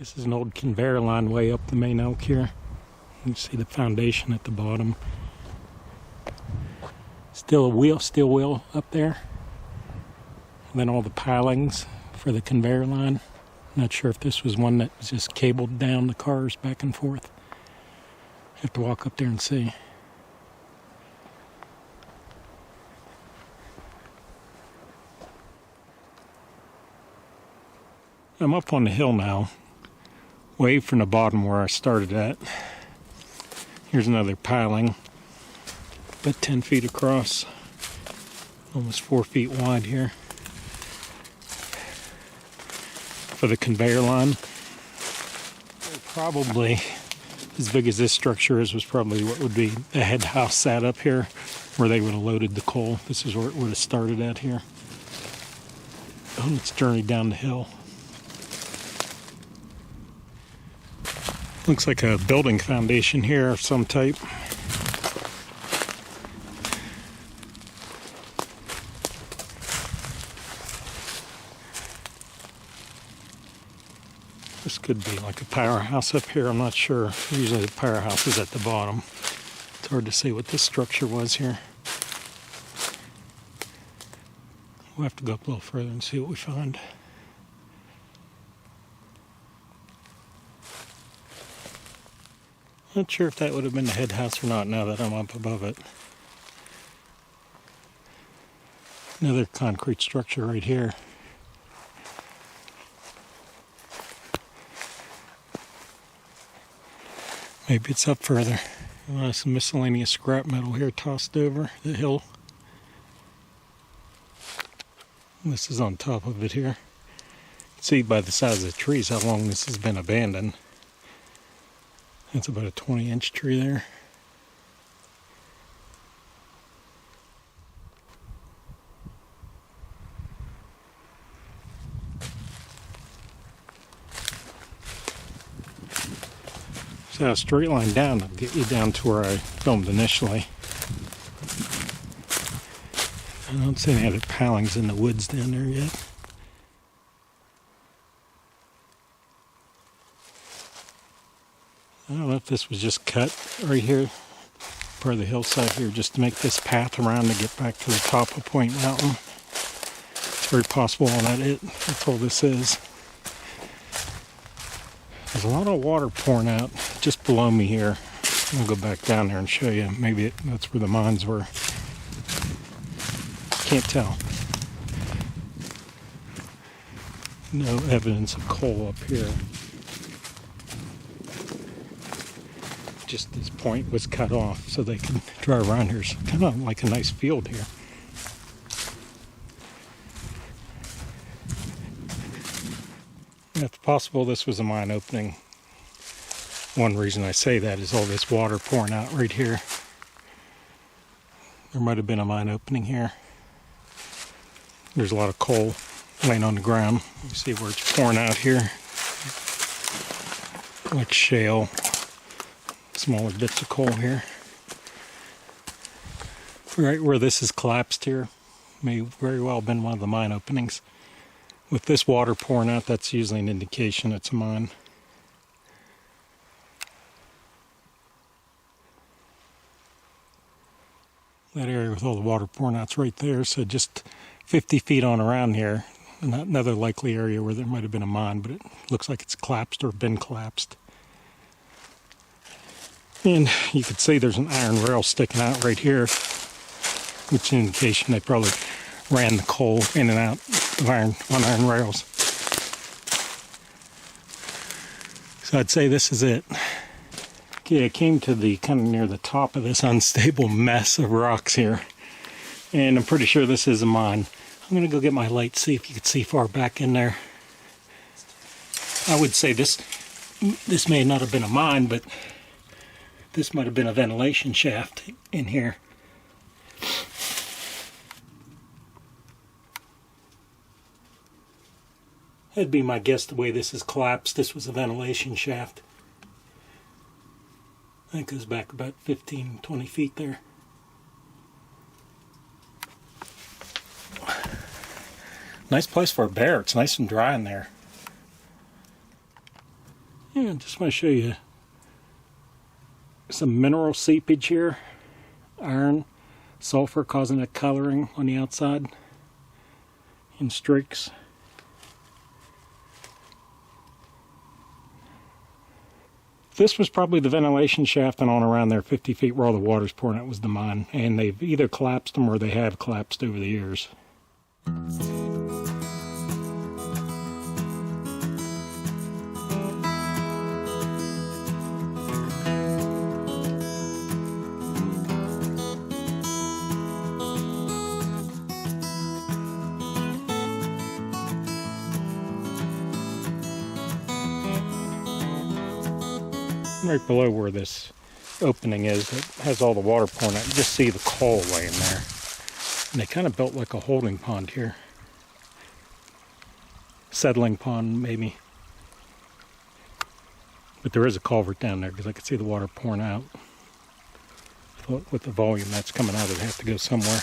This is an old conveyor line way up the main elk here. You can see the foundation at the bottom. Still a steel wheel up there. And then all the pilings for the conveyor line. Not sure if this was one that was just cabled down the cars back and forth. Have to walk up there and see. I'm up on the hill now, way from the bottom where I started at. Here's another piling, about 10 feet across, almost 4 feet wide here. For the conveyor line. Probably as big as this structure is was probably what would be the head house sat up here where they would have loaded the coal. This is where it would have started at here. On its journey down the hill. Looks like a building foundation here of some type. This could be like a powerhouse up here, I'm not sure. Usually the powerhouse is at the bottom. It's hard to say what this structure was here. We'll have to go up a little further and see what we find. Not sure if that would have been the head house or not now that I'm up above it. Another concrete structure right here. Maybe it's up further. Some miscellaneous scrap metal here tossed over the hill. And this is on top of it here. You can see by the size of the trees how long this has been abandoned. That's about a 20-inch tree there. So a straight line down will get you down to where I filmed initially. I don't see any other pilings in the woods down there yet. I don't know if this was just cut right here, part of the hillside here, just to make this path around to get back to the top of Point Mountain. It's very possible that's all this is. There's a lot of water pouring out just below me here. I'll go back down there and show you. Maybe that's where the mines were. Can't tell. No evidence of coal up here. Just this point was cut off so they could drive around here. It's kind of like a nice field here. It's possible this was a mine opening. One reason I say that is all this water pouring out right here. There might have been a mine opening here. There's a lot of coal laying on the ground. You see where it's pouring out here. Like shale. Smaller bits of coal here. Right where this is collapsed here may very well have been one of the mine openings. With this water pouring out, that's usually an indication it's a mine. That area with all the water pouring out's right there, so just 50 feet on around here. Another likely area where there might have been a mine, but it looks like it's collapsed or been collapsed. And you can see there's an iron rail sticking out right here, which is an indication they probably ran the coal in and out of iron rails. So I'd say this is it. Okay, I came to the kind of near the top of this unstable mess of rocks here, and I'm pretty sure this is a mine. I'm gonna go get my light, see if you can see far back in there. I would say this may not have been a mine, but this might have been a ventilation shaft in here. That'd be my guess the way this is collapsed. This was a ventilation shaft. I think it goes back about 15, 20 feet there. Nice place for a bear. It's nice and dry in there. Yeah, just want to show you some mineral seepage here. Iron, sulfur causing a coloring on the outside in streaks. This was probably the ventilation shaft and on around there 50 feet where all the water's pouring out was the mine. And they've either collapsed them or they have collapsed over the years. Right below where this opening is, it has all the water pouring out. You just see the coal laying there. And they kind of built like a holding pond here. Settling pond, maybe. But there is a culvert down there because I can see the water pouring out. I thought with the volume that's coming out, it'd have to go somewhere.